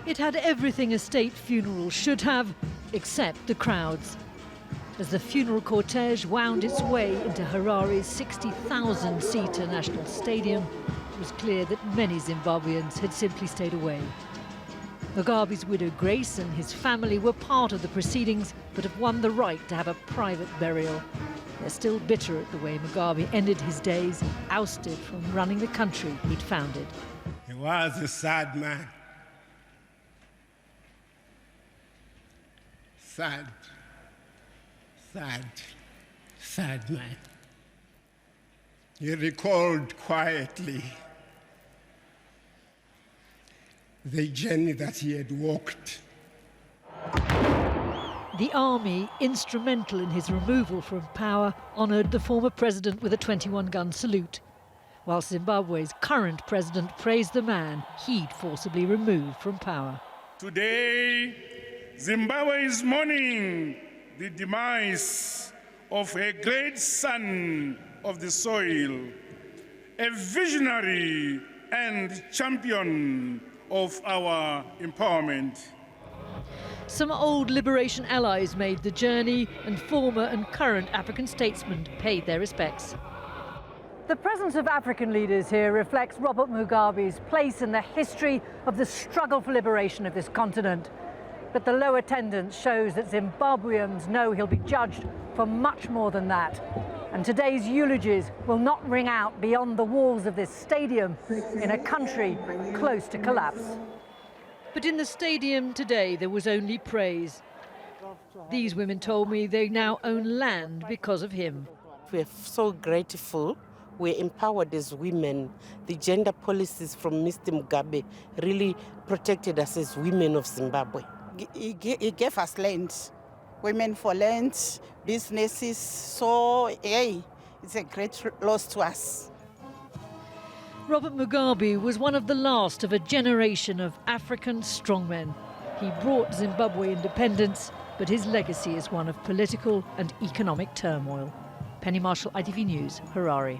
It had everything a state funeral should have, except the crowds. As the funeral cortege wound its way into Harare's 60,000-seater national stadium, it was clear that many Zimbabweans had simply stayed away. Mugabe's widow Grace and his family were part of the proceedings, but have won the right to have a private burial. They're still bitter at the way Mugabe ended his days, ousted from running the country he'd founded. He was a sad man. Sad man. He recalled quietly the journey that he had walked. The army, instrumental in his removal from power, honoured the former president with a 21-gun salute, while Zimbabwe's current president praised the man he'd forcibly removed from power. Today, Zimbabwe is mourning the demise of a great son of the soil, a visionary and champion of our empowerment. Some old liberation allies made the journey, and former and current African statesmen paid their respects. The presence of African leaders here reflects Robert Mugabe's place in the history of the struggle for liberation of this continent. But the low attendance shows that Zimbabweans know he'll be judged for much more than that. And today's eulogies will not ring out beyond the walls of this stadium in a country close to collapse. But in the stadium today, there was only praise. These women told me they now own land because of him. We're so grateful. We're empowered as women. The gender policies from Mr. Mugabe really protected us as women of Zimbabwe. He gave us land, women for land, businesses. So, hey, it's a great loss to us. Robert Mugabe was one of the last of a generation of African strongmen. He brought Zimbabwe independence, but his legacy is one of political and economic turmoil. Penny Marshall, ITV News, Harare.